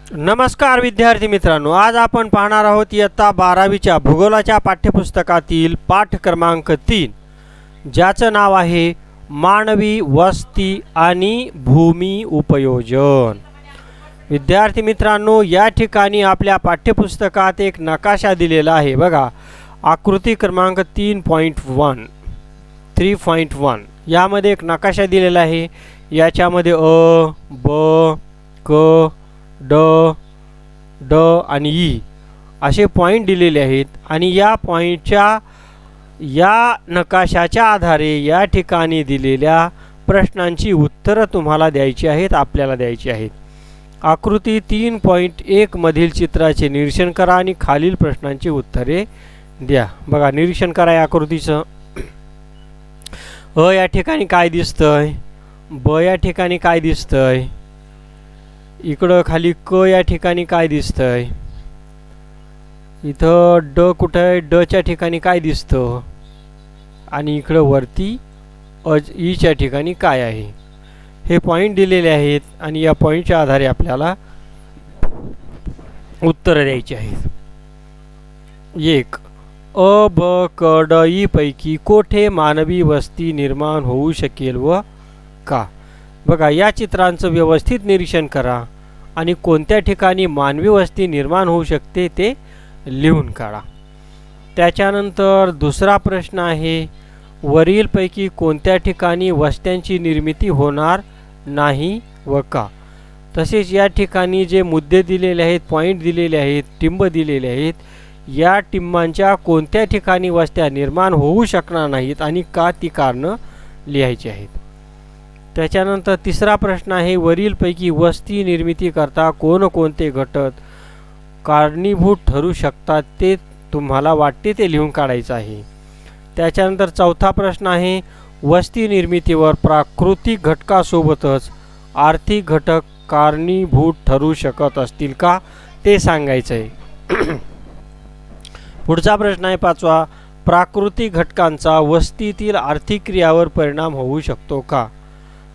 नमस्कार विद्यार्थी मित्रांनो, आज आपण पाहणार आहोत इयत्ता 12वीच्या भूगोलाच्या पाठ्यपुस्तकातील पाठ क्रमांक 3, ज्याचं नाव आहे मानवी वस्ती आणि भूमी उपयोजन। विद्यार्थी मित्रांनो, या ठिकाणी आपल्या पाठ्यपुस्तकात एक नकाशा दिलेला आहे बघा, आकृती क्रमांक 3.1 यामध्ये एक नकाशा दिलेला आहे। याच्यामध्ये अ, ब, क, ड, ड आणि ई असे पॉईंट दिलेले आहेत आणि या पॉईंटच्या या नकाशाच्या आधारे या ठिकाणी दिलेल्या प्रश्नांची उत्तरं तुम्हाला द्यायची आहेत, आपल्याला द्यायची आहेत। आकृती 3.1 मधील चित्राचे निरीक्षण करा आणि खालील प्रश्नांची उत्तरे द्या। बघा, निरीक्षण करा या आकृतीचं। अ या ठिकाणी काय दिसतंय, ब या ठिकाणी काय दिसतंय, इकडं खाली क या ठिकाणी काय दिसतंय, इथं ड कुठं आहे, ड च्या ठिकाणी काय दिसतं आणि इकडं वरती ई च्या ठिकाणी काय आहे। हे पॉईंट दिलेले आहेत आणि या पॉईंटच्या आधारे आपल्याला उत्तरं द्यायची आहेत। 1. अ, ब, क, ड, ई पैकी कोठे मानवी वस्ती निर्माण होऊ शकेल व का। बघा, या चित्रांचं व्यवस्थित निरीक्षण करा आणि कोणत्या ठिकाणी मानवी वस्ती निर्माण होऊ शकते ते लिहून काढा। त्याच्यानंतर दुसरा प्रश्न आहे, वरीलपैकी कोणत्या ठिकाणी वस्त्यांची निर्मिती होणार नाही व का। तसेच या ठिकाणी जे मुद्दे दिलेले आहेत, पॉईंट दिलेले आहेत, टिंब दिलेले आहेत, या टिंबांच्या कोणत्या ठिकाणी वस्त्या निर्माण होऊ शकणार नाहीत आणि का, ती कारणं लिहायची आहेत। त्याच्यानंतर तिसरा प्रश्न आहे, वरीलपैकी वस्ती निर्मिती करता कोणकोणते घटक कारणीभूत ठरू शकतात ते तुम्हाला वाटते ते लिहून काढायचं आहे। त्याच्यानंतर चौथा प्रश्न आहे, वस्ती निर्मितीवर प्राकृतिक घटकासोबतच आर्थिक घटक कारणीभूत ठरू शकत असतील का ते सांगायचं आहे। पुढचा प्रश्न आहे 5वा, प्राकृतिक घटकांचा वस्तीतील आर्थिक क्रियावर परिणाम होऊ शकतो का।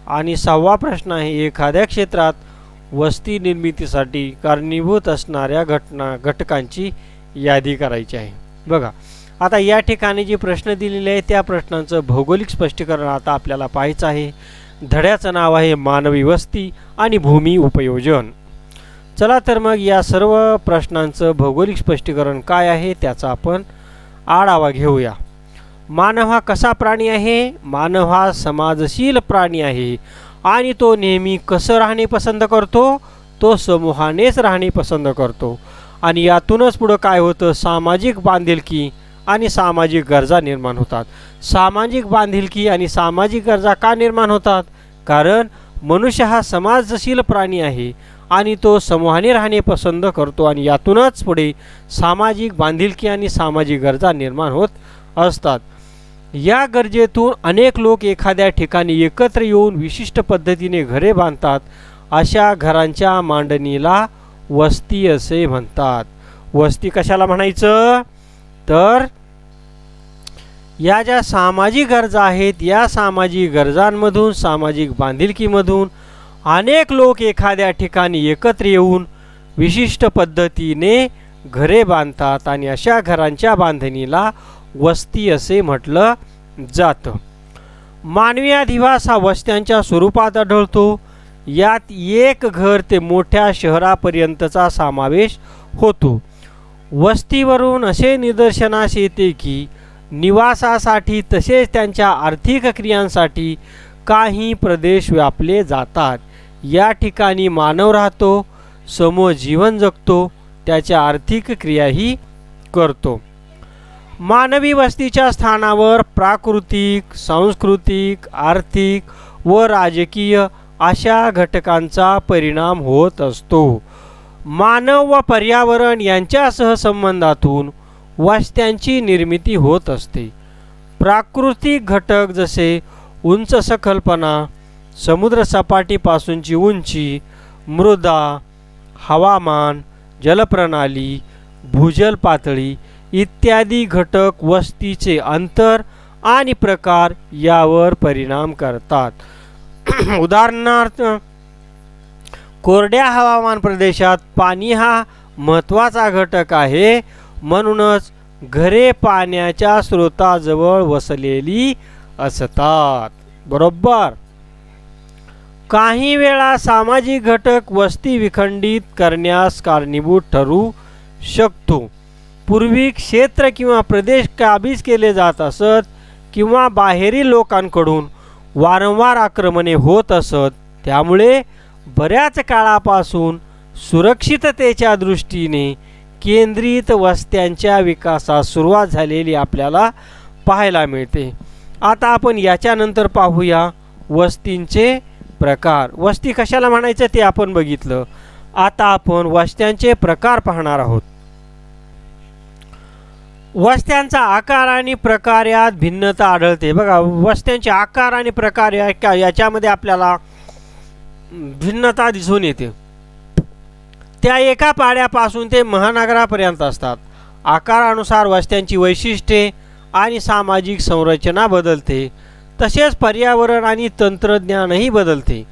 आणि 6वा प्रश्न आहे, एखाद्या क्षेत्रात वस्ती निर्मितीसाठी कारणीभूत असणाऱ्या घटकांची यादी करायची आहे। बघा, आता या ठिकाणी जे प्रश्न दिलेले आहेत त्या प्रश्नांचं भौगोलिक स्पष्टीकरण आता आपल्याला पाहायचं आहे। धड्याचं नाव आहे मानवी वस्ती आणि भूमी उपयोजन। चला तर मग या सर्व प्रश्नांचं भौगोलिक स्पष्टीकरण काय आहे त्याचा आपण आढावा घेऊया। मानव हा कसा प्राणी आहे, मानव हा समाजशील प्राणी आहे आणि तो नेहमी कसं राहणे पसंत करतो, तो समूहानेच राहणे पसंत करतो आणि यातूनच पुढं काय होतं, सामाजिक बांधिलकी आणि सामाजिक गरजा निर्माण होतात। सामाजिक बांधिलकी आणि सामाजिक गरजा का निर्माण होतात, कारण मनुष्य हा समाजशील प्राणी आहे आणि तो समूहाने राहणे पसंत करतो आणि यातूनच पुढे सामाजिक बांधिलकी आणि सामाजिक गरजा निर्माण होत असतात। या गरजेतून अनेक लोक एखाद्या ठिकाणी एकत्र येऊन विशिष्ट पद्धतीने घरे बांधतात। अशा घरांच्या मांडणीला वस्ती असे म्हणतात। वस्ती कशाला म्हणायचं, तर या ज्या सामाजिक गरजा आहेत, या सामाजिक गरजांमधून, सामाजिक बांधिलकीमधून अनेक लोक एखाद्या ठिकाणी एकत्र येऊन विशिष्ट पद्धतीने घरे बांधतात आणि अशा घरांच्या बांधणीला वस्ती असे म्हटलं जातं। मानवी अधिवास हा वस्त्यांच्या स्वरूपात आढळतो। यात एक घर ते मोठ्या शहरापर्यंतचा समावेश होतो। वस्तीवरून असे निदर्शनास येते की निवासासाठी तसेच त्यांच्या आर्थिक क्रियांसाठी काही प्रदेश व्यापले जातात। या ठिकाणी मानव राहतो, समूह जीवन जगतो, त्याच्या आर्थिक क्रियाही करतो। मानवी वस्तीच्या स्थानावर प्राकृतिक, सांस्कृतिक, आर्थिक व राजकीय अशा घटकांचा परिणाम होत असतो। मानव व पर्यावरण यांच्या सहसंबंधातून वस्त्यांची निर्मिती होत असते। प्राकृतिक घटक जसे उंच सखलपणा, समुद्रसपाटीपासूनची उंची, मृदा, हवामान, जलप्रणाली, भूजल पातळी इत्यादी घटक वस्तीचे अंतर आणि प्रकार यावर परिणाम करतात। उदाहरणार्थ कोरड्या हवामान प्रदेशात पाणी हा महत्त्वाचा घटक आहे, म्हणूनच घरे पाण्याच्या स्रोताजवळ वसलेली असतात. बरोबर. काही वेळा सामाजिक घटक वस्ती विखंडित करण्यास कारणीभूत ठरू शकतो. पूर्वी क्षेत्र किंवा प्रदेश काबीज केले जात असत किंवा बाहेरील लोकांकडून वारंवार आक्रमणे होत असत. त्यामुळे बऱ्याच काळापासून सुरक्षिततेच्या दृष्टीने केंद्रित वस्त्यांच्या विकासास सुरुवात झालेली आपल्याला पाहायला मिळते. आता आपण याच्यानंतर पाहूया वस्तींचे प्रकार. वस्ती कशाला म्हणायचं ते आपण बघितलं. आता आपण वस्त्यांचे प्रकार पाहणार आहोत. वस्त्यांचा आकार आणि प्रकार यात भिन्नता आढळते. बघा, वस्त्यांचे आकार आणि प्रकार याच्यामध्ये आपल्याला भिन्नता दिसून येते. त्या एका पाड्यापासून ते महानगरापर्यंत असतात. आकारानुसार वस्त्यांची वैशिष्ट्ये आणि सामाजिक संरचना बदलते. तसेच पर्यावरण आणि तंत्रज्ञानही बदलते.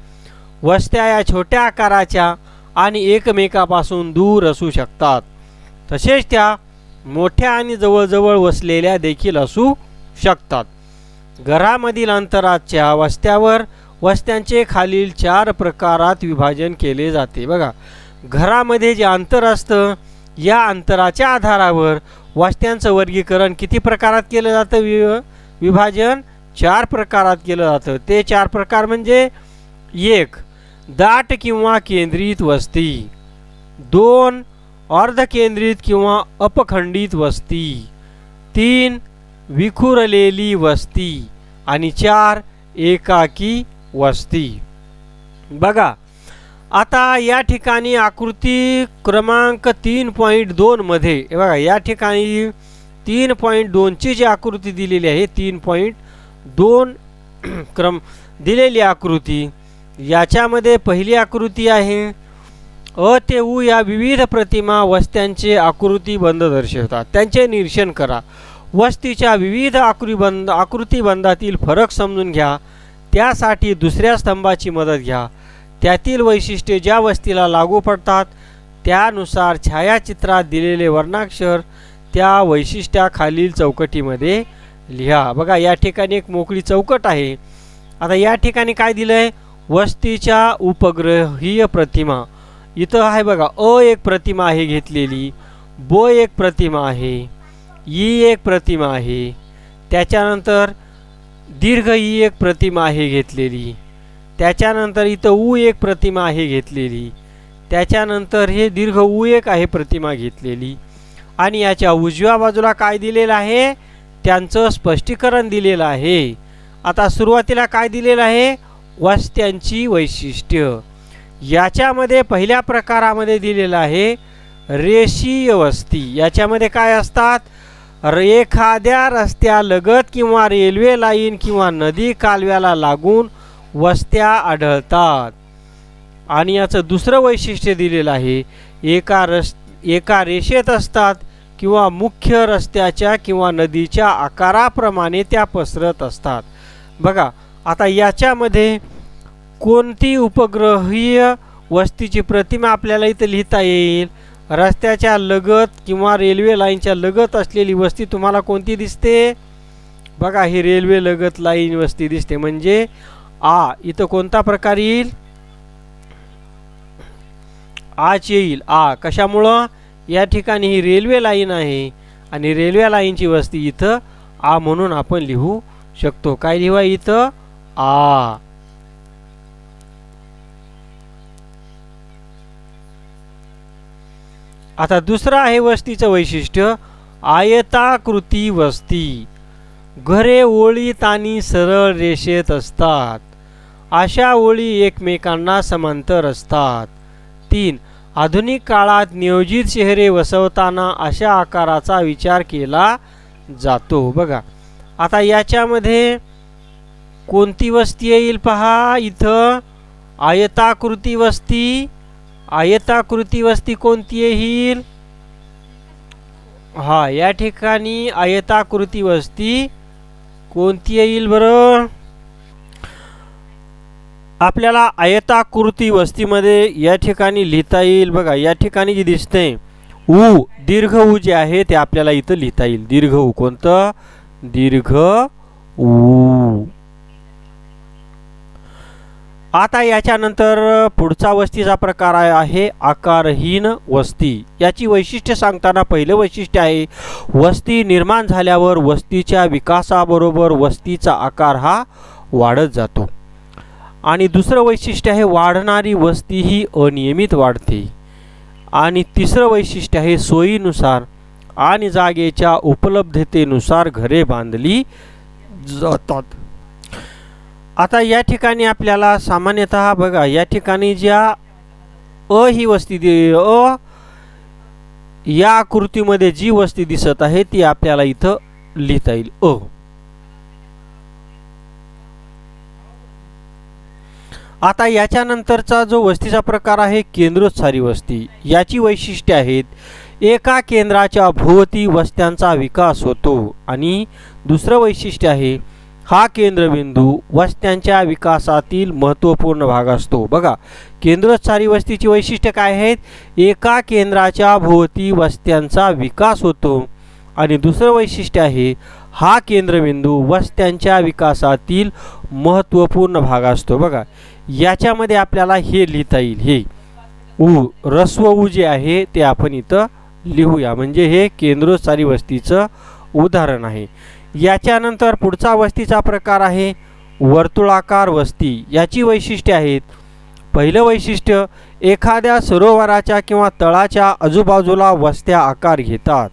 वस्त्या या छोट्या आकाराच्या आणि एकमेकापासून दूर असू शकतात. तसेच त्या मोठ्या आणि जवळजवळ वसलेल्या देखील असू शकतात. घरामधील अंतराच्या वस्त्यावर वस्त्यांचे खालील 4 प्रकारात विभाजन केले जाते. बघा, घरामध्ये जे अंतर असतं या अंतराच्या आधारावर वस्त्यांचं वर्गीकरण किती प्रकारात केलं जातं? विभाजन 4 प्रकारात केलं जातं. ते 4 प्रकार म्हणजे 1. दाट किंवा केंद्रित वस्ती. 2. अर्धकेंद्रित किंवा अपखंडित वस्ती. 3. विखुरलेली वस्ती. आणि 4. एकाकी वस्ती. बघा, आता या ठिकाणी आकृती क्रमांक 3.2 मध्ये बघा, या ठिकाणी 3.2 ची जी आकृती दिलेली आहे 3.2 क्रम दिलेली आकृती, याच्यामध्ये पहिली आकृती आहे अ ते उ या विविध प्रतिमा वस्त्यांचे आकृतीबंध दर्शवतात. त्यांचे निरीक्षण करा. वस्तीच्या विविध आकृतीबंधातील फरक समजून घ्या. त्यासाठी दुसऱ्या स्तंभाची मदत घ्या. त्यातील वैशिष्ट्ये ज्या वस्तीला लागू पडतात त्यानुसार छायाचित्रात दिलेले वर्णाक्षर त्या वैशिष्ट्याखालील चौकटीमध्ये लिहा. बघा, या ठिकाणी एक मोकळी चौकट आहे. आता या ठिकाणी काय दिलं आहे? वस्तीच्या उपग्रहीय प्रतिमा. इथं आहे बघा, अ एक प्रतिमा आहे घेतलेली, ब एक प्रतिमा आहे, ई एक प्रतिमा आहे, त्याच्यानंतर दीर्घ ई एक प्रतिमा आहे घेतलेली, त्याच्यानंतर इथं उ एक प्रतिमा आहे घेतलेली, त्याच्यानंतर हे दीर्घ उ एक आहे प्रतिमा घेतलेली. आणि याच्या उजव्या बाजूला काय दिलेलं आहे? त्यांचं स्पष्टीकरण दिलेलं आहे. आता सुरुवातीला काय दिलेलं आहे? वस्त्यांची वैशिष्ट्य. याच्यामध्ये पहिल्या प्रकारामध्ये दिलेलं आहे रेषीय वस्ती. याच्यामध्ये काय असतात? एखाद्या रस्त्यालगत किंवा रेल्वे लाईन किंवा नदी कालव्याला लागून वस्त्या आढळतात. आणि याचं दुसरं वैशिष्ट्य दिलेलं आहे एका रेषेत असतात किंवा मुख्य रस्त्याच्या किंवा नदीच्या आकाराप्रमाणे त्या पसरत असतात. बघा, आता याच्यामध्ये कोणती उपग्रहीय वस्तीची प्रतिमा आपल्याला इथं लिहिता येईल? रस्त्याच्या लगत किंवा रेल्वे लाईनच्या लगत असलेली वस्ती तुम्हाला कोणती दिसते? बघा, ही रेल्वे लगत लाईन वस्ती दिसते, म्हणजे आ. इथं कोणता प्रकार येईल? आच येईल. आ कशामुळं? या ठिकाणी ही रेल्वे लाईन आहे आणि रेल्वे लाईनची वस्ती इथं आ म्हणून आपण लिहू शकतो. काय लिहा इथं? आ. आता दुसरं आहे वस्तीचं वैशिष्ट्य आयताकृती वस्ती. घरे ओळीत आणि सरळ रेषेत असतात. अशा ओळी एकमेकांना समांतर असतात. 3. आधुनिक काळात नियोजित शहरे वसवताना अशा आकाराचा विचार केला जातो. बघा, आता याच्यामध्ये कोणती वस्ती येईल पहा? इथं आयताकृती वस्ती. आयताकृती वस्ती कोणती येईल? हा, या ठिकाणी आयताकृती वस्ती कोणती येईल बरं? आपल्याला आयताकृती वस्तीमध्ये या ठिकाणी लिहिता येईल बघा, या ठिकाणी जे दिसते ऊ, दीर्घ ऊ जे आहे ते आपल्याला इथं लिहिता येईल. दीर्घ ऊ कोणतं? दीर्घ ऊ. आता याच्यानंतर पुढचा वस्तीचा प्रकार आहे आकारहीन वस्ती. याची वैशिष्ट्य सांगताना पहिलं वैशिष्ट्य आहे वस्ती निर्माण झाल्यावर वस्तीच्या विकासाबरोबर वस्तीचा आकार हा वाढत जातो. आणि दुसरं वैशिष्ट्य आहे वाढणारी वस्ती ही अनियमित वाढते. आणि तिसरं वैशिष्ट्य आहे सोयीनुसार आणि जागेच्या उपलब्धतेनुसार घरे बांधली जातात. आता या ठिकाणी आपल्याला सामान्यतः बघा, या ठिकाणी ज्या ही वस्ती या आकृतीमध्ये जी वस्ती दिसत आहे ती आपल्याला इथं लिहिता येईल आता याच्यानंतरचा जो वस्तीचा प्रकार आहे केंद्रोत्सारी वस्ती. याची वैशिष्ट्ये आहेत एका केंद्राच्या भोवती वस्त्यांचा विकास होतो. आणि दुसरं वैशिष्ट्य आहे हा केंद्रबिंदू वस्त्यांच्या विकासातील महत्त्वपूर्ण भाग असतो. बघा, केंद्रोत्सारी वस्तीची वैशिष्ट्ये काय आहेत? एका केंद्राच्या भोवती वस्त्यांचा विकास होतो. आणि दुसरं वैशिष्ट्य आहे हा केंद्रबिंदू वस्त्यांच्या विकासातील महत्त्वपूर्ण भाग असतो. बघा, याच्यामध्ये आपल्याला हे लिहिता येईल, हे ऊ, ऱ्हस्व ऊ जे आहे ते आपण इथं लिहूया, म्हणजे हे केंद्रोत्सारी वस्तीचं उदाहरण आहे. याच्यानंतर पुढचा वस्तीचा प्रकार आहे वर्तुळाकार वस्ती. याची वैशिष्ट्ये आहेत पहिलं वैशिष्ट्य एखाद्या सरोवराच्या किंवा तळाच्या आजूबाजूला वस्त्या आकार घेतात.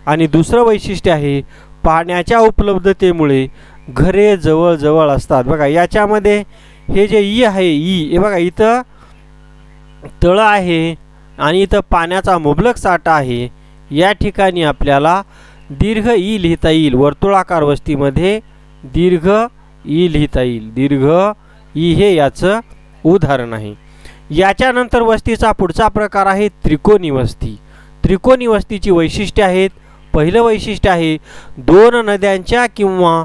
आणि दुसरं वैशिष्ट्य आहे पाण्याच्या उपलब्धतेमुळे घरे जवळजवळ असतात. बघा, याच्यामध्ये हे जे ई आहे, हे बघा इथं तळ आहे आणि इथं पाण्याचा मुबलक साठा आहे. या ठिकाणी आपल्याला दीर्घ ई लिहिता येईल. वर्तुळाकार वस्तीमध्ये दीर्घ ई लिहिता येईल. दीर्घ ई हे याचं उदाहरण आहे. याच्यानंतर वस्तीचा पुढचा प्रकार आहे त्रिकोणी वस्ती. त्रिकोणी वस्तीची वैशिष्ट्ये आहेत पहिलं वैशिष्ट्य आहे दोन नद्यांच्या किंवा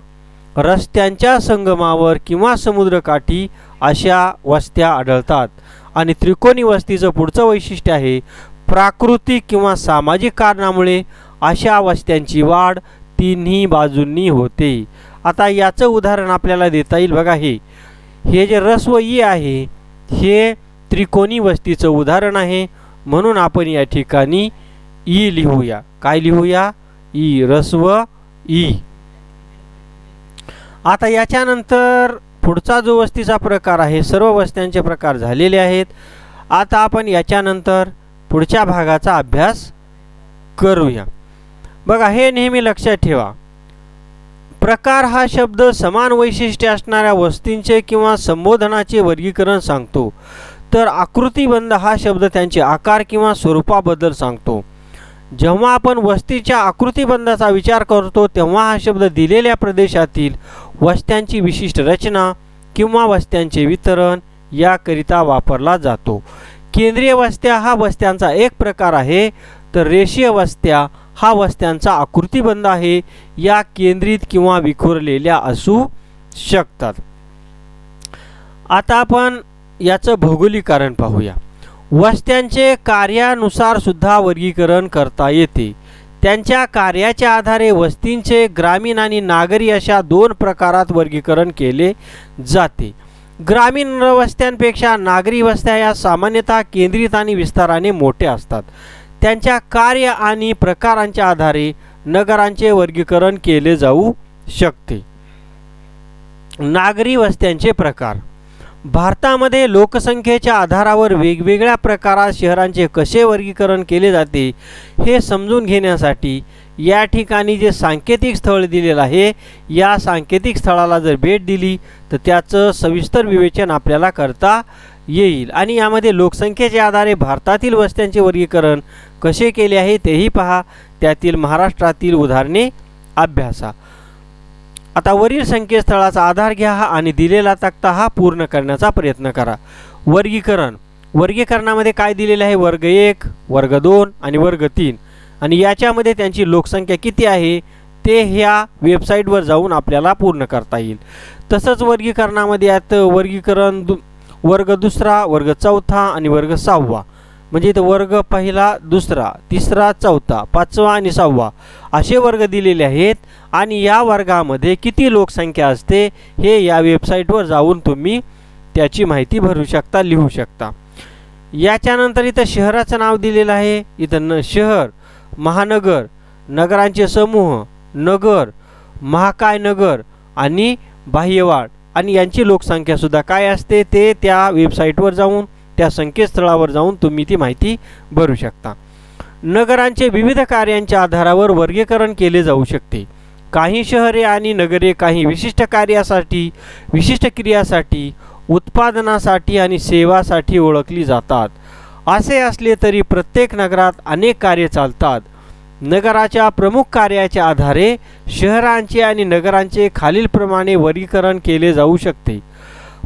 रस्त्यांच्या संगमावर किंवा समुद्रकाठी अशा वस्त्या आढळतात. आणि त्रिकोणी वस्तीचं पुढचं वैशिष्ट्य आहे प्राकृतिक किंवा सामाजिक कारणामुळे अशा वस्त्यांची वाढ तिन्ही बाजूंनी होते. आता याचं उदाहरण आपल्याला देता येईल. बघा, हे जे ऱ्हस्व ई आहे हे त्रिकोणी वस्तीचं उदाहरण आहे. म्हणून आपण या ठिकाणी ई लिहूया. काय लिहूया? ई, ऱ्हस्व ई. आता याच्यानंतर पुढचा जो वस्तीचा प्रकार आहे, सर्व वस्त्यांचे प्रकार झालेले आहेत. आता आपण याच्यानंतर पुढच्या भागाचा अभ्यास करूया. बघा, हे नेहमी लक्षात ठेवा, प्रकार हा शब्द समान वैशिष्ट्ये असणाऱ्या वस्तींचे किंवा संबोधनाचे वर्गीकरण सांगतो, तर आकृतिबंध हा शब्द त्यांचे आकार किंवा स्वरूपाबद्दल सांगतो. जेव्हा आपण वस्तीच्या आकृतिबंधाचा विचार करतो तेव्हा हा शब्द दिलेल्या प्रदेशातील वस्त्यांची विशिष्ट रचना किंवा वस्त्यांचे वितरण याकरिता वापरला जातो. केंद्रीय वस्त्या हा वस्त्यांचा एक प्रकार आहे, तर रेषीय वस्त्या हा वस्त्यांचा आकृतिबंध आहे. या केंद्रित किंवा विखुरलेल्या असू शकतात. आता आपण याचं भौगोलिकरण पाहूया. वस्त्यांचे कार्यानुसार सुद्धा वर्गीकरण करता येते. त्यांच्या कार्याच्या आधारे वस्तींचे ग्रामीण आणि नागरी अशा दोन प्रकारात वर्गीकरण केले जाते. ग्रामीण वस्त्यांपेक्षा नागरी वस्त्या या सामान्यतः केंद्रित आणि विस्ताराने मोठ्या असतात. त्यांच्या कार्य आणि प्रकारांच्या आधारे नगरांचे वर्गीकरण केले जाऊ शकते. नागरी वस्त्यांचे प्रकार. भारतामध्ये लोकसंख्येच्या आधारावर वेगवेगळ्या प्रकारात शहरांचे कसे वर्गीकरण केले जाते हे समजून घेण्यासाठी या ठिकाणी जे सांकेतिक स्थळ दिलेलं आहे, या सांकेतिक स्थळाला जर भेट दिली तर त्याचं सविस्तर विवेचन आपल्याला करता येईल. आणि यामध्ये लोकसंख्येच्या आधारे भारतातील वस्त्यांचे वर्गीकरण कसे केले आहे तेही पहा. त्यातील महाराष्ट्रातील उदाहरणे अभ्यासा. आता वरील संकेतस्थळाचा आधार घ्या आणि दिलेला तक्ता हा पूर्ण करण्याचा प्रयत्न करा. वर्गीकरण. वर्गीकरणामध्ये काय दिलेले आहे? वर्ग 1, वर्ग 2 आणि वर्ग 3. आणि याच्यामध्ये त्यांची लोकसंख्या किती आहे ते ह्या वेबसाईटवर जाऊन आपल्याला पूर्ण करता येईल. तसंच वर्गीकरणामध्ये यात वर्गीकरण वर्ग दुसरा, वर्ग चौथा आणि वर्ग सहावा. म्हणजे इथं वर्ग पहिला, दुसरा, तिसरा, चौथा, पाचवा आणि सहावा असे वर्ग दिलेले आहेत. आणि या वर्गामध्ये किती लोकसंख्या असते हे या वेबसाईटवर जाऊन तुम्ही त्याची माहिती भरू शकता, लिहू शकता. याच्यानंतर इथं शहराचं नाव दिलेलं आहे. इथं शहर, महानगर, नगरांचे समूह, नगर, महाकाय नगर आणि बाह्यवाड आणि यांची लोकसंख्यासुद्धा काय असते ते त्या वेबसाईटवर जाऊन, त्या संकेतस्थळावर जाऊन तुम्ही ती माहिती भरू शकता. नगरांचे विविध कार्यांच्या आधारावर वर्गीकरण केले जाऊ शकते. काही शहरे आणि नगरे काही विशिष्ट कार्यासाठी, विशिष्ट क्रियासाठी, उत्पादनासाठी आणि सेवासाठी ओळखली जातात. असे असले तरी प्रत्येक नगरात अनेक कार्ये चालतात. नगराच्या प्रमुख कार्याच्या आधारे शहरांचे आणि नगरांचे खालीलप्रमाणे वर्गीकरण केले जाऊ शकते.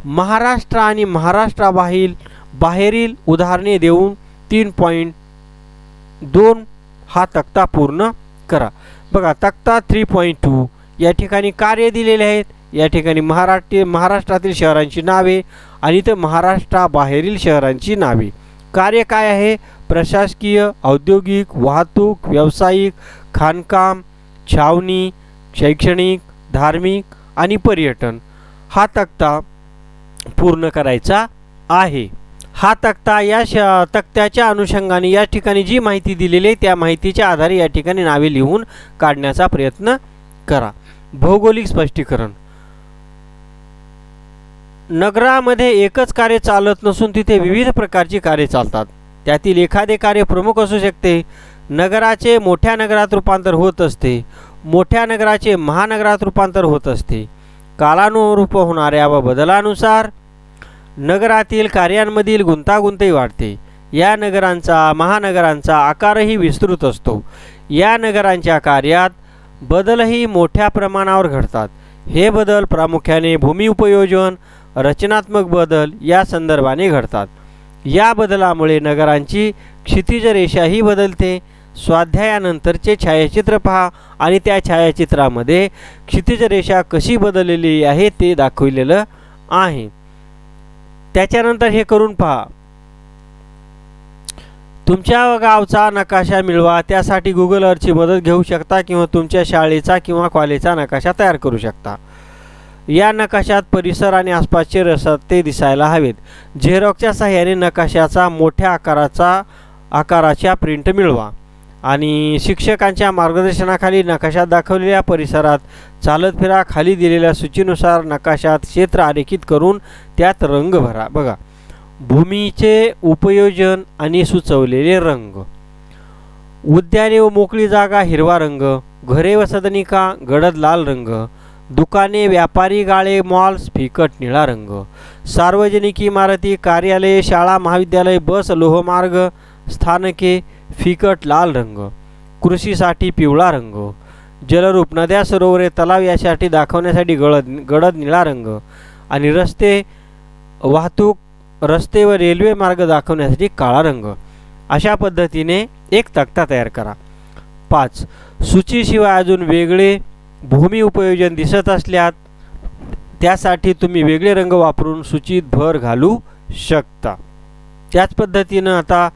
महाराष्ट्र आणि महाराष्ट्राबाहेरील उदाहरणे देऊन 3.2 हा तक्ता पूर्ण करा. बघा, तक्ता 3.2 या ठिकाणी कार्य दिलेले आहेत. या ठिकाणी महाराष्ट्रातील शहरांची नावे आणि इथं महाराष्ट्राबाहेरील शहरांची नावे. कार्य काय आहे? प्रशासकीय, औद्योगिक, वाहतूक, व्यावसायिक, खाणकाम, छावणी, शैक्षणिक, धार्मिक आणि पर्यटन हा तक्ता पूर्ण करायचा आहे. हा तक्ता या तक्त्याच्या अनुषंगाने या ठिकाणी जी माहिती दिलेली आहे त्या माहितीच्या आधारे या ठिकाणी नावे लिहून काढण्याचा प्रयत्न करा. भौगोलिक स्पष्टीकरण. नगरामध्ये एकच कार्य चालत नसून तिथे विविध प्रकारची कार्ये चालतात. त्यातील एखादे कार्य प्रमुख असू शकते. नगराचे मोठ्या नगरात रूपांतर होत असते. मोठ्या नगराचे महानगरात रूपांतर होत असते. कालानुरूप होणाऱ्या व बदलानुसार नगरातील कार्यांमधील गुंतागुंतही वाढते. या नगरांचा, महानगरांचा आकारही विस्तृत असतो. या नगरांच्या कार्यात बदलही मोठ्या प्रमाणावर घडतात. हे बदल प्रामुख्याने भूमी उपयोजन, रचनात्मक बदल या संदर्भाने घडतात. या बदलामुळे नगरांची क्षितिज रेषाही बदलते. स्वाध्यायानंतरचे छायाचित्र पहा आणि त्या छायाचित्रामध्ये क्षितिज रेषा कशी बदललेली आहे ते दाखवलेलं आहे. त्याच्यानंतर हे करून पहा. तुमच्या गावचा नकाशा मिळवा. त्यासाठी गुगल अर्थची मदत घेऊ शकता किंवा तुमच्या शाळेचा किंवा कॉलेजचा नकाशा तयार करू शकता. या नकाशात परिसर आणि आसपासचे रस्ते दिसायला हवेत. झेरॉक्सच्या सहाय्याने नकाशाचा मोठ्या आकाराच्या प्रिंट मिळवा आणि शिक्षकांच्या मार्गदर्शनाखाली नकाशात दाखवलेल्या परिसरात चालत फिरा. खाली दिलेल्या सूचीनुसार नकाशात क्षेत्र आरेखित करून त्यात रंग भरा. बघा, भूमीचे उपयोजन आणि सुचवलेले रंग. उद्याने व मोकळी जागा हिरवा रंग, घरे व सदनिका गडद लाल रंग, दुकाने, व्यापारी गाळे, मॉल्स फिकट निळा रंग, सार्वजनिक इमारती, कार्यालये, शाळा, महाविद्यालय, बस, लोहमार्ग, स्थानके फिकट लाल रंग, कृषीसाठी पिवळा रंग, जलरूप, नद्या, सरोवरे, तलाव यासाठी दाखवण्यासाठी गडद निळा रंग आणि रस्ते, वाहतूक, रस्ते व रेल्वे मार्ग दाखवण्यासाठी काळा रंग. अशा पद्धतीने एक तक्ता तयार करा. 5. सूचीशिवाय अजून वेगळे भूमी उपयोजन दिसत असल्यास त्यासाठी तुम्ही वेगळे रंग वापरून सूचीत भर घालू शकता. त्याच पद्धतीनं आता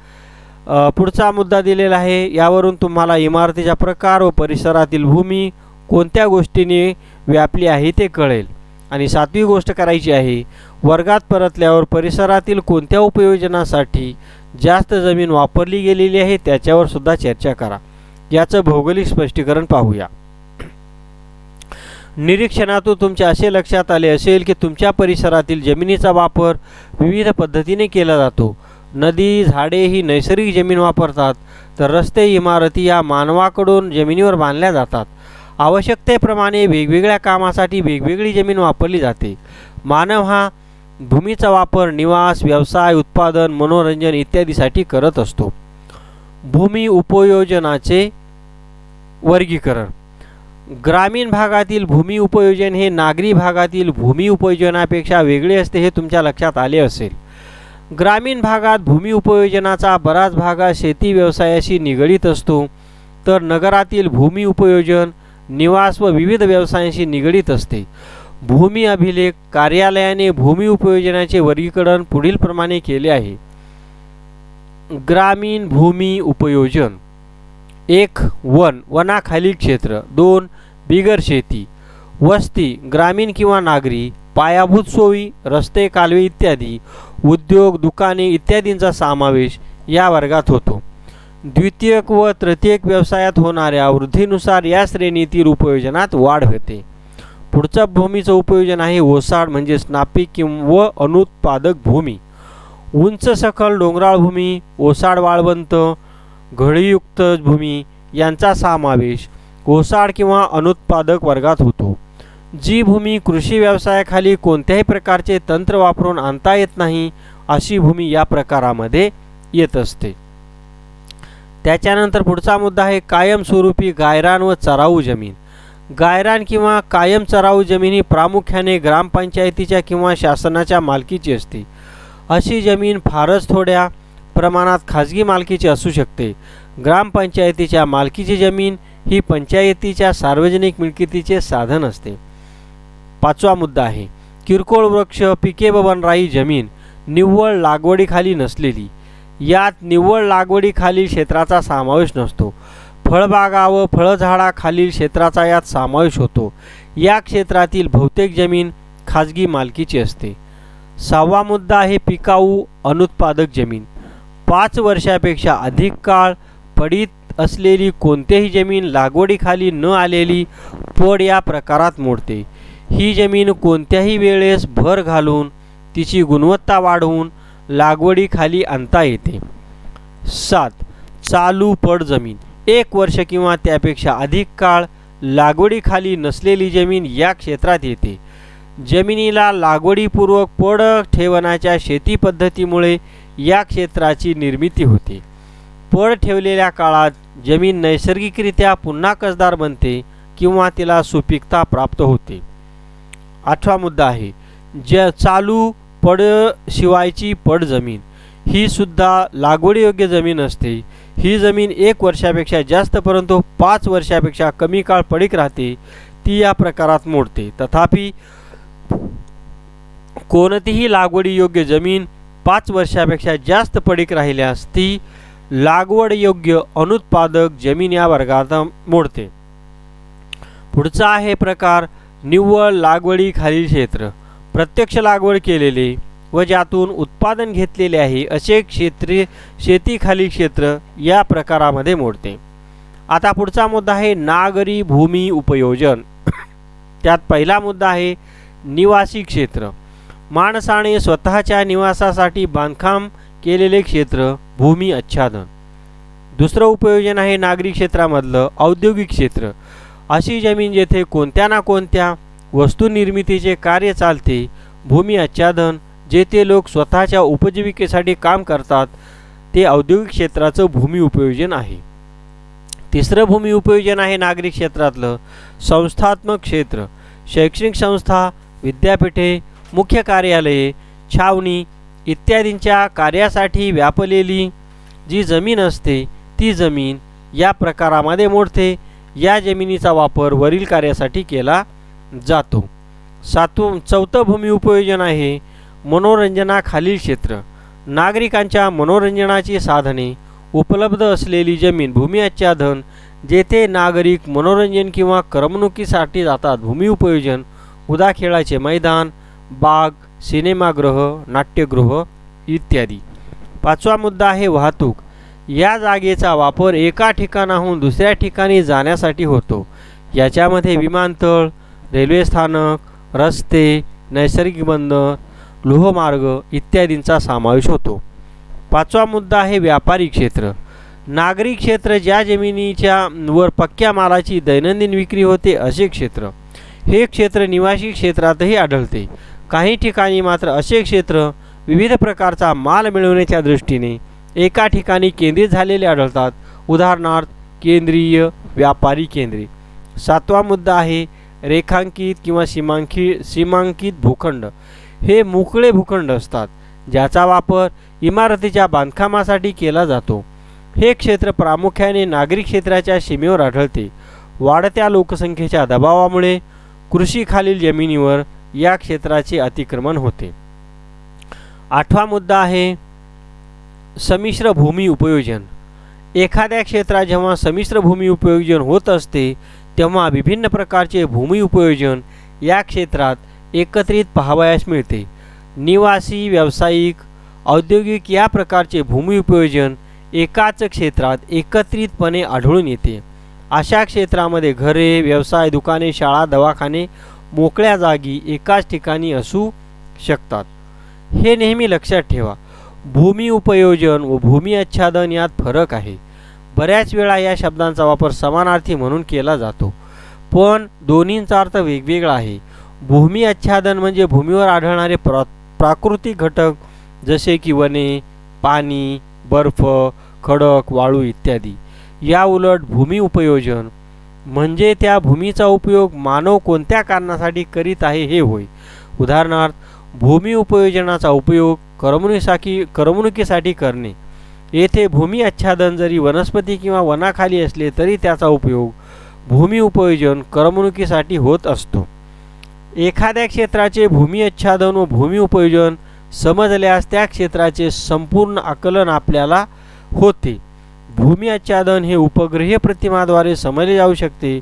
पुढचा मुद्दा दिलेला आहे. यावरून तुम्हाला इमारतीचा प्रकार व परिसरातील भूमी कोणत्या गोष्टीने व्यापली आहे ते कळेल. आणि 7वी गोष्ट करायची आहे, वर्गात परतल्यावर परिसरातील कोणत्या उपयोजनासाठी जास्त जमीन वापरली गेलेली आहे त्याच्यावर सुद्धा चर्चा करा. याचं भौगोलिक स्पष्टीकरण पाहूया. निरीक्षणातून तुमच्या असे लक्षात आले असेल की तुमच्या परिसरातील जमिनीचा वापर विविध पद्धतीने केला जातो. नदी, झाडे ही नैसर्गिक जमीन वापरतात, तर रस्ते, इमारती या मानवाकडून जमिनीवर बांधल्या जातात. आवश्यकतेप्रमाणे वेगवेगळ्या कामासाठी वेगवेगळी जमीन वापरली जाते. मानव हा भूमीचा वापर निवास, व्यवसाय, उत्पादन, मनोरंजन इत्यादीसाठी करत असतो. भूमी उपयोजनाचे वर्गीकरण. ग्रामीण भागातील भूमी उपयोजन हे नागरी भागातील भूमी उपयोजनापेक्षा वेगळे असते हे तुमच्या लक्षात आले असेल. ग्रामीण भागात भूमी उपयोजनाचा बराच भाग शेती व्यवसायाशी निगडीत असतो, तर नगरातील भूमी उपयोजन निवास व विविध व्यवसायांशी निगडीत असते. भूमी अभिलेख कार्यालयाने भूमी उपयोजनाचे वर्गीकरण पुढील प्रमाणे केले आहे. ग्रामीण भूमी उपयोजन: 1. वन, वनाखालील क्षेत्र. 2. बिगर शेती, वस्ती, ग्रामीण किंवा नागरी, पायाभूत सोयी, रस्ते, कालवे इत्यादी, उद्योग, दुकाने इत्यादींचा समावेश या वर्गात होतो. द्वितीयक व तृतीयक व्यवसायात होणाऱ्या वृद्धीनुसार या श्रेणीतील उपयोजनात वाढ होते. पुढचं भूमीचं उपयोजन आहे ओसाड म्हणजे नापीक किंवा अनुत्पादक भूमी. उंच सखल डोंगराळ भूमी, ओसाड वाळवंट, घडीयुक्त भूमी यांचा समावेश ओसाड किंवा अनुत्पादक वर्गात होतो. जी भूमी कृषी व्यवसायाखाली कोणत्याही प्रकारचे तंत्र वापरून आणता येत नाही अशी भूमी या प्रकारामध्ये येत असते. त्याच्यानंतर पुढचा मुद्दा आहे कायमस्वरूपी गायरान व चराऊ जमीन. गायरान किंवा कायम चराऊ जमीन ही प्रामुख्याने ग्रामपंचायतीच्या किंवा शासनाच्या मालकीची असते. अशी जमीन फारच थोड्या प्रमाणात खाजगी मालकीची असू शकते. ग्रामपंचायतीच्या मालकीची जमीन ही पंचायतीच्या सार्वजनिक मिळकतीचे साधन असते. 5वा मुद्दा आहे किरकोळ वृक्ष, पिके व वनराई जमीन निव्वळ लागवडीखाली नसलेली. यात निव्वळ लागवडीखालील क्षेत्राचा समावेश नसतो. फळबागा व फळझाडाखालील क्षेत्राचा यात समावेश होतो. या क्षेत्रातील बहुतेक जमीन खाजगी मालकीची असते. 6वा मुद्दा आहे पिकाऊ अनुत्पादक जमीन. 5 वर्षापेक्षा अधिक काळ पडीत असलेली कोणतीही जमीन लागवडीखाली न आलेली पड या प्रकारात मोडते. ही जमीन कोणत्याही वेळेस भर घालून तिची गुणवत्ता वाढवून लागवडीखाली आणता येते. 7. चालू पड जमीन. 1 वर्ष किंवा त्यापेक्षा अधिक काळ लागवडीखाली नसलेली जमीन या क्षेत्रात येते. जमिनीला लागवडीपूर्वक पड ठेवण्याच्या शेती पद्धतीमुळे या क्षेत्राची निर्मिती होते. पड ठेवलेल्या काळात जमीन नैसर्गिकरित्या पुन्हा कसदार बनते किंवा तिला सुपीकता प्राप्त होते. 8वा मुद्दा आहे चालू पड शिवायची पड जमीन. ही सुद्धा लागवडीयोग्य जमीन असते. ही जमीन 1 वर्षापेक्षा जास्त परंतु 5 वर्षापेक्षा कमी काळ पडीक राहते. ती या प्रकारात मोडते. तथापि कोणतीही लागवडीयोग्य जमीन 5 वर्षापेक्षा जास्त पडीक राहिल्यास ती लागवडयोग्य अनुत्पादक जमीन या वर्गात मोडते. पुढचा आहे प्रकार निव्वळ लागवडीखालील क्षेत्र. प्रत्यक्ष लागवड केलेले व ज्यातून उत्पादन घेतलेले आहे असे क्षेत्र शेतीखालील क्षेत्र या प्रकारामध्ये मोडते. आता पुढचा मुद्दा आहे नागरी भूमी उपयोजन. त्यात पहिला मुद्दा आहे निवासी क्षेत्र. माणसाने स्वतःच्या निवासासाठी बांधकाम केलेले क्षेत्र भूमी आच्छादन. दुसरं उपयोजन आहे नागरी क्षेत्रामधलं औद्योगिक क्षेत्र. अशी जमीन जेथे कोणत्या ना कोणत्या वस्तू निर्मितीचे कार्य चालते भूमी आच्छादन. जेथे लोक स्वतःच्या उपजीविकेसाठी काम करतात ते औद्योगिक क्षेत्राचं भूमी उपयोजन आहे. तिसरं भूमी उपयोजन आहे नागरी क्षेत्रातलं संस्थात्मक क्षेत्र. शैक्षणिक संस्था, विद्यापीठे, मुख्य कार्यालये, छावणी इत्यादींच्या कार्यासाठी व्यापलेली जी जमीन असते ती जमीन या प्रकारामध्ये मोडते. या जमिनीचा वापर वरील कार्यासाठी केला जातो. 4थं भूमी उपयोजन आहे मनोरंजनाखालील क्षेत्र. नागरिकांच्या मनोरंजनाची साधने उपलब्ध असलेली जमीन भूमी आच्छादन. जेथे नागरिक मनोरंजन किंवा करमणुकीसाठी जातात भूमी उपयोजन. उदा खेळाचे मैदान, बाग, सिनेमागृह, नाट्यगृह इत्यादी. 5वा मुद्दा आहे वाहतूक. या जागेचा वापर एका ठिकाणाहून दुसऱ्या ठिकाणी जाण्यासाठी होतो. याच्यामध्ये विमानतळ, रेल्वे स्थानक, रस्ते, नैसर्गिक बंदर, लोहमार्ग इत्यादींचा समावेश होतो. 5वा मुद्दा आहे व्यापारी क्षेत्र. नागरी क्षेत्र ज्या जमिनीच्या वर पक्क्या मालाची दैनंदिन विक्री होते असे क्षेत्र. हे क्षेत्र निवासी क्षेत्रातही आढळते. काही ठिकाणी मात्र असे क्षेत्र विविध प्रकारचा माल मिळवण्याच्या दृष्टीने एका ठिकाणी केंद्रित झालेले आढळतात. उदाहरणार्थ केंद्रीय व्यापारी केंद्रे. 7वा मुद्दा आहे रेखांकित किंवा सीमांकित भूखंड. हे मोकळे भूखंड असतात ज्याचा वापर इमारतीच्या बांधकामासाठी केला जातो. हे क्षेत्र प्रामुख्याने नागरी क्षेत्राच्या सीमेवर आढळते. वाढत्या लोकसंख्येच्या दबावामुळे कृषीखालील जमिनीवर या क्षेत्राचे अतिक्रमण होते. 8वा मुद्दा आहे संमिश्र भूमी उपयोजन. एखाद्या क्षेत्रात जेव्हा संमिश्र भूमी उपयोजन होत असते तेव्हा विभिन्न प्रकारचे भूमी उपयोजन या क्षेत्रात एकत्रित पाहावयास मिळते. निवासी, व्यावसायिक, औद्योगिक या प्रकारचे भूमी उपयोजन एकाच क्षेत्रात एकत्रितपणे आढळून येते. अशा क्षेत्रामध्ये घरे, व्यवसाय, दुकाने, शाळा, दवाखाने मोकळ्या जागी एकाच ठिकाणी असू शकतात. हे नेहमी लक्षात ठेवा. भूमी उपयोजन व भूमी आच्छादन यात फरक आहे. बऱ्याच वेळा या शब्दांचा वापर समानार्थी म्हणून केला जातो, पण दोन्हींचा अर्थ वेगवेगळा आहे. भूमी आच्छादन म्हणजे भूमीवर आढळणारे प्राकृतिक घटक जसे की वने, पाणी, बर्फ, खडक, वाळू इत्यादी. या उलट भूमी उपयोजन म्हणजे त्या भूमीचा उपयोग मानव कोणत्या कारणासाठी करीत आहे हे होय. उदाहरणार्थ, भूमी उपयोजनाचा उपयोग करमणुकीसाठी करणे. येथे भूमी आच्छादन जरी वनस्पती किंवा वनाखाली असले तरी त्याचा उपयोग भूमी उपयोजन करमणुकीसाठी होत असतो. एखाद्या क्षेत्राचे भूमी आच्छादन व भूमी उपयोजन समजल्यास त्या क्षेत्राचे संपूर्ण आकलन आपल्याला होते. भूमी आच्छादन हे उपग्रहीय प्रतिमाद्वारे समजले जाऊ शकते,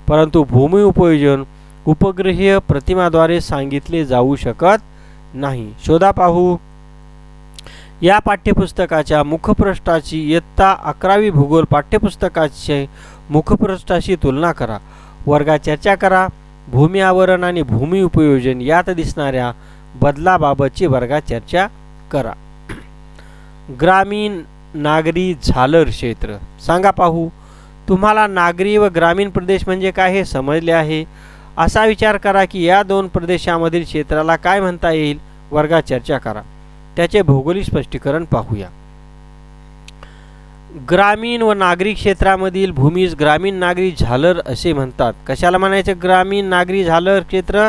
परंतु भूमी उपयोजन उपग्रहीय प्रतिमाद्वारे सांगितले जाऊ शकत नाही. शोधा पाहू. या पाठ्यपुस्तकाच्या मुखपृष्ठाची इयत्ता 11वी भूगोल पाठ्यपुस्तकाचे मुखपृष्ठाशी तुलना करा. वर्गात चर्चा करा. भूमी आवरण आणि भूमी उपयोजन यात दिसणाऱ्या बदलाबाबतची वर्गात चर्चा करा. ग्रामीण, नागरी, झालर क्षेत्र. सांगा पाहू, तुम्हाला नागरी व ग्रामीण प्रदेश म्हणजे काय हे समजले आहे. असा विचार करा की या दोन प्रदेशामधील क्षेत्राला काय म्हणता येईल. वर्गात चर्चा करा. त्याचे भौगोलिक स्पष्टीकरण पाहूया. ग्रामीण व नागरी क्षेत्रामधील भूमीस ग्रामीण, नागरी, झालर असे म्हणतात. कशाला म्हणायचे ग्रामीण, नागरी, झालर क्षेत्र?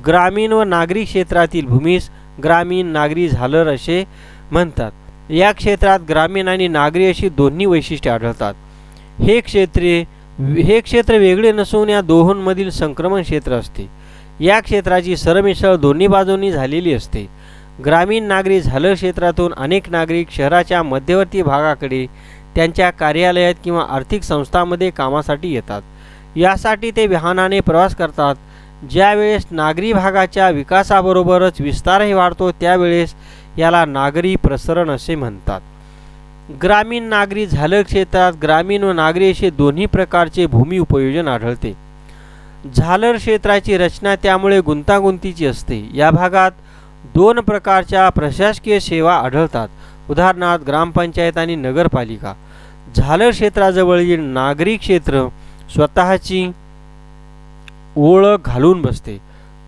ग्रामीण व नागरी क्षेत्रातील भूमीस ग्रामीण, नागरी, झालर असे म्हणतात. या क्षेत्रात ग्रामीण आणि नागरी अशी दोन्ही वैशिष्ट्ये आढळतात. हे क्षेत्र वेगळे नसून या दोहोंमधील संक्रमण क्षेत्र असते. या क्षेत्राची सरमिसळ दोन्ही बाजूंनी झालेली असते. ग्रामीण, नागरी, झालर क्षेत्रातून अनेक नागरिक शहराच्या मध्यवर्ती भागाकडे त्यांच्या कार्यालयात किंवा आर्थिक संस्थांमध्ये कामासाठी येतात. यासाठी ते वाहनाने प्रवास करतात. ज्यावेळेस नागरी भागाच्या विकासाबरोबरच विस्तारही वाढतो त्यावेळेस याला नागरी प्रसरण असे म्हणतात. ग्रामीण, नागरी, झालर क्षेत्रात ग्रामीण व नागरी असे दोन्ही प्रकारचे भूमी उपयोजन आढळते. झालर क्षेत्राची रचना त्यामुळे गुंतागुंतीची असते. या भागात 2 प्रकारच्या प्रशासकीय सेवा आढळतात. उदाहरणार्थ, ग्रामपंचायत आणि नगरपालिका. झालर क्षेत्राजवळील नागरी क्षेत्र स्वतःची ओळख घालून बसते.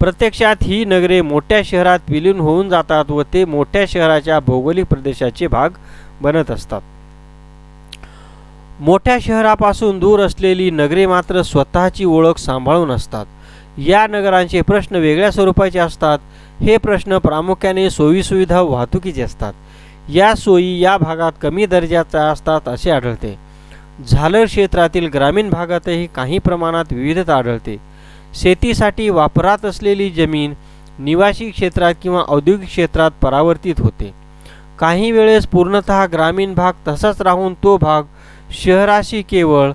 प्रत्यक्षात ही नगरे मोठ्या शहरात विलीन होऊन जातात व ते मोठ्या शहराच्या भौगोलिक प्रदेशाचे भाग बनत असतात. मोठ्या शहरापासून दूर असलेली नगरे मात्र स्वतःची ओळख सांभाळून असतात. या नगरांचे प्रश्न वेगळ्या स्वरूपाचे असतात. हे प्रश्न प्रामुख्याने सोयीसुविधा वाहतुकीचे असतात. या सोयी या भागात कमी दर्जाच्या असतात असे आढळते. झालर क्षेत्रातील ग्रामीण भागातही काही प्रमाणात विविधता आढळते. शेतीसाठी वापरात असलेली जमीन निवासी क्षेत्रात किंवा औद्योगिक क्षेत्रात परावर्तित होते. काही वेळेस पूर्णतः ग्रामीण भाग तसाच राहून तो भाग शहराशी केवळ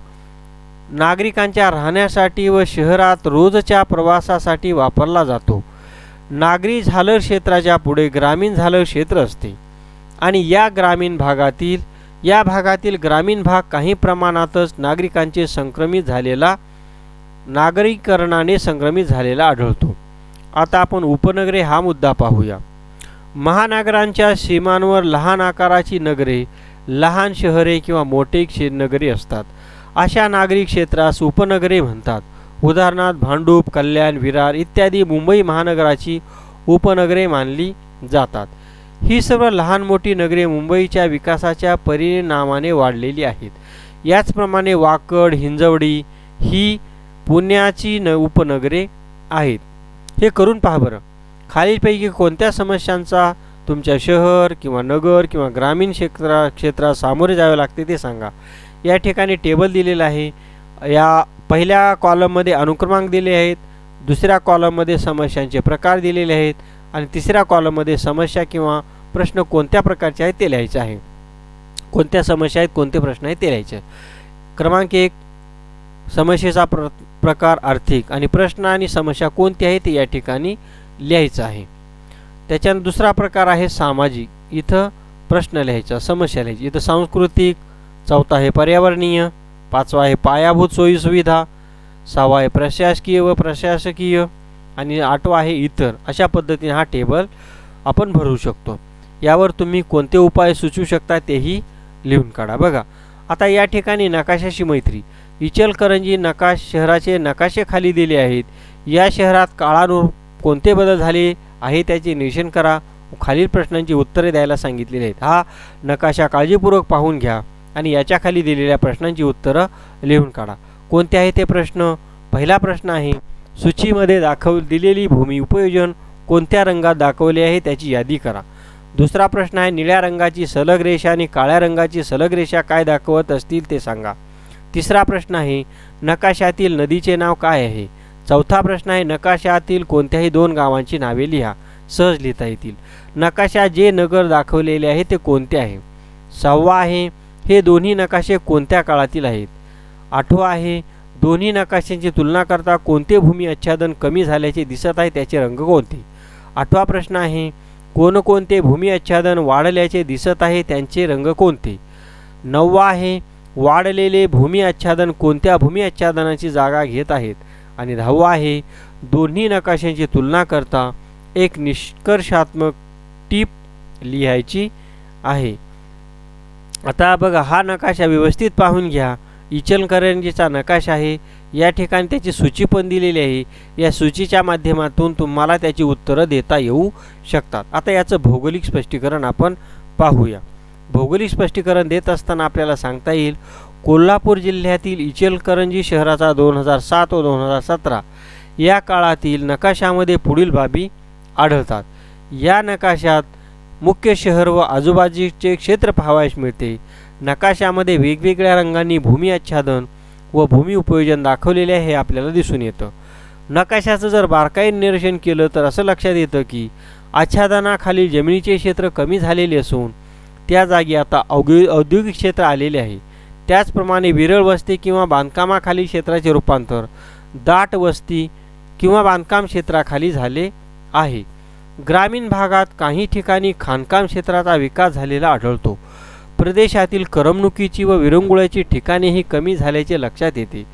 नागरिकांच्या राहण्यासाठी व शहरात रोजच्या प्रवासासाठी वापरला जातो. नागरी झालर क्षेत्राच्या पुढे ग्रामीण झालर क्षेत्र असते आणि या भागातील ग्रामीण भाग काही प्रमाणातच नागरीकरणाने संक्रमित झालेला आढळतो. आता आपण उपनगरे हा मुद्दा पाहूया. महानगरांच्या सीमांवर लहान आकाराची नगरे, लहान शहरे किंवा मोठे नगरे असतात. अशा नागरी क्षेत्रास उपनगरे म्हणतात. उदाहरणार्थ, भांडूप, कल्याण, विरार इत्यादी मुंबई महानगराची उपनगरे मानली जातात. ही सर्व लहान मोठी नगरे मुंबईच्या विकासाच्या परिणामाने वाढलेली आहेत. याचप्रमाणे वाकड, हिंजवडी ही पुण्याची उपनगरे आहेत. हे करून पहा बरं. खालीलपैकी कोणत्या समस्यांचा तुमच्या शहर किंवा नगर किंवा ग्रामीण क्षेत्रात सामोरे जावे लागते ते सांगा. या ठिकाणी टेबल दिलेला आहे. या पहिल्या कॉलममध्ये अनुक्रमांक दिले आहेत. दुसऱ्या कॉलममध्ये समस्यांचे प्रकार दिलेले आहेत आणि तिसऱ्या कॉलममध्ये समस्या किंवा प्रश्न कोणत्या प्रकारचे आहेत ते लिहायचे आहे. कोणत्या समस्या आहेत, कोणते प्रश्न आहेत ते लिहायचे. क्रमांक 1, समस्येचा प्रकार आर्थिक आणि प्रश्न आणि समस्या कोणती आहे ते या ठिकाणी लिहायचं आहे. त्याच्यानंतर दुसरा प्रकार आहे सामाजिक. इथं प्रश्न लिहायचा, समस्या लिहायची. इथं सांस्कृतिक. चौथा आहे पर्यावरणीय. पाचवा आहे पायाभूत सोयीसुविधा. सहावा आहे प्रशासकीय व प्रशासकीय आणि आठवा आहे इतर. अशा पद्धतीने हा टेबल आपण भरू शकतो. यावर तुम्ही कोणते उपाय सुचवू शकता तेही लिहून काढा. बघा आता या ठिकाणी नकाशाशी मैत्री. इचलकरंजी शहराचे नकाशे खाली दिले आहेत. या शहरात काळानुरूप कोणते बदल झाले आहे त्याचे निरीक्षण करा. खालील प्रश्नांची उत्तरे द्यायला सांगितलेली आहेत. हा नकाशा काळजीपूर्वक पाहून घ्या आणि याच्या खाली दिलेल्या प्रश्नांची उत्तरं लिहून काढा. कोणते आहे ते प्रश्न? पहिला प्रश्न आहे सूचीमध्ये दिलेली भूमी उपयोजन कोणत्या रंगात दाखवले आहे त्याची यादी करा. दुसरा प्रश्न आहे निळ्या रंगाची सलग रेषा आणि काळ्या रंगाची सलग रेषा काय दाखवत असतील ते सांगा. तिसरा प्रश्न आहे नकाशातील नदीचे नाव काय आहे. चौथा प्रश्न आहे नकाशातील कोणत्याही 2 गावांची नावे लिहा. सहज लिहिता येतील. नकाशात जे नगर दाखवलेले आहे ते कोणते आहे. 6वा आहे हे दोन्ही नकाशे कोणत्या काळातील आहेत. 8वा आहे दोन्ही नकाशांची तुलना करता कोणते भूमी आच्छादन कमी झाल्याचे दिसत आहे त्याचे रंग कोणते. 8वा प्रश्न आहे कोणकोणते भूमी आच्छादन वाढल्याचे दिसत आहे त्यांचे रंग कोणते. 9वा आहे वाढलेले भूमी आच्छादन कोणत्या भूमी आच्छादनाची जागा घेत आहेत. आणि 10वा आहे दोन्ही नकाशांची तुलना करता एक निष्कर्षात्मक टीप लिहायची आहे. आता बघा हा नकाशा व्यवस्थित पाहून घ्या. इचलकरंजीचा नकाशा आहे. या ठिकाणी त्याची सूची पण दिलेली आहे. या सूचीच्या माध्यमातून तुम्हाला त्याची उत्तरं देता येऊ शकतात. आता याचं भौगोलिक स्पष्टीकरण आपण पाहूया. भौगोलिक स्पष्टीकरण देत असताना आपल्याला सांगता येईल कोल्हापूर जिल्ह्यातील इचलकरंजी शहराचा 2007 व 2017 या काळातील नकाशामध्ये पुढील बाबी आढळतात. या नकाशात मुख्य शहर व आजूबाजूचे क्षेत्र पाहावयास मिळते. नकाशामध्ये वेगवेगळ्या रंगांनी भूमी आच्छादन व भूमी उपयोजन दाखवलेले आहे हे आपल्याला दिसून येतं. नकाशाचं जर बारकाईने निरीक्षण केलं तर असं लक्षात येतं की आच्छादनाखाली जमिनीचे क्षेत्र कमी झालेले असून त्या जागी आता औद्योगिक क्षेत्र आलेले आहे. त्याचप्रमाणे विरळ वस्ती किंवा बांधकामाखाली क्षेत्राचे रूपांतर दाट वस्ती किंवा बांधकाम क्षेत्राखाली झाले आहे. ग्रामीण भागात काही ठिकाणी खाणकाम क्षेत्राचा विकास झालेला आढळतो. प्रदेशातील करमणुकीची व विरंगुळ्याची ठिकाणेही कमी झाल्याचे लक्षात येते.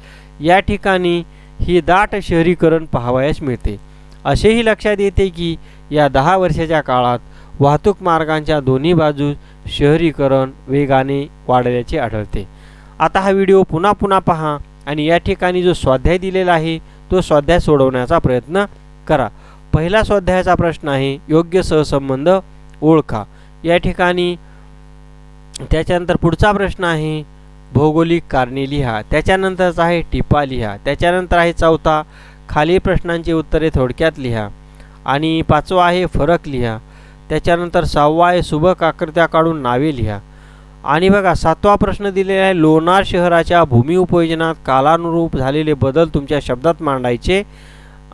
या ठिकाणी ही दाट शहरीकरण पाहावयास मिळते. असेही लक्षात येते की या 10 वर्षाच्या काळात वाहतूक मार्गांच्या दोन्ही बाजूस शहरीकरण वेगाने वाढल्याचे आढळते. आता हा व्हिडिओ पुन्हा पहा आणि या ठिकाणी जो स्वाध्याय दिलेला आहे तो स्वाध्याय सोडवण्याचा प्रयत्न करा. पहिला स्वाध्यायाचा प्रश्न आहे योग्य सहसंबंध ओळखा. या ठिकाणी त्याच्यानंतर पुढचा प्रश्न आहे भौगोलिक कारणे लिहा. त्याच्यानंतरचा आहे टिपा लिहा. त्याच्यानंतर आहे चौथा खालील प्रश्नांची उत्तरे थोडक्यात लिहा. आणि 5वा आहे फरक लिहा. त्याच्यानंतर 6वा आहे सुबक आकृत्या काढून नावे लिहा. आणि बघा 7वा प्रश्न दिलेला आहे लोणार शहराच्या भूमी उपयोजनात कालानुरूप झालेले बदल तुमच्या शब्दात मांडायचे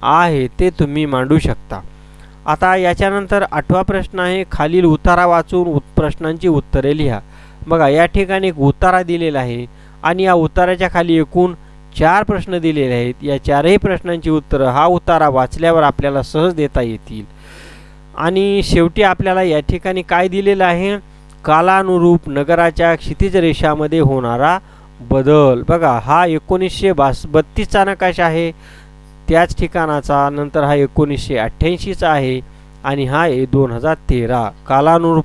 आहे ते तुम्ही मांडू शकता. आता याच्यानंतर 8वा प्रश्न आहे खालील उतारा वाचून प्रश्नांची उत्तरे लिहा. बघा या ठिकाणी एक उतारा दिलेला आहे आणि या उताराच्या खाली एकूण 4 प्रश्न दिलेले आहेत. या 4ही प्रश्नांची उत्तरं हा उतारा वाचल्यावर आपल्याला सहज देता येतील. आणि शेवटी आपल्याला या ठिकाणी काय दिलेलं आहे कालानुरूप नगराच्या क्षितिज रेषामध्ये होणारा बदल. बघा हा 1932चा नकाशा आहे त्याच ठिकाणाचा. नंतर हा 1988चा आहे आणि हा 2013. कालानुरूप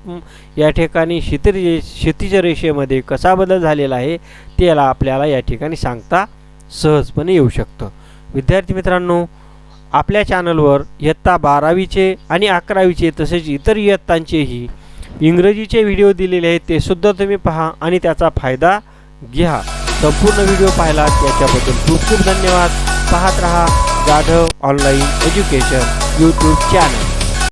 या ठिकाणी क्षितिज रेषेमध्ये कसा बदल झालेला आहे त्याला आपल्याला या ठिकाणी सांगता सहजपणे येऊ शकतं. विद्यार्थी मित्रांनो आपल्या चॅनलवर इयत्ता 12वीचे आणि 11वीचे तसेच इतर इयत्तांचेही इंग्रजीचे व्हिडिओ दिलेले आहेत ते सुद्धा तुम्ही पहा आणि त्याचा फायदा घ्या. संपूर्ण व्हिडिओ पाहिलात याच्याबद्दल खूप खूप धन्यवाद. पाहत रहा Jadhav online education YouTube channel.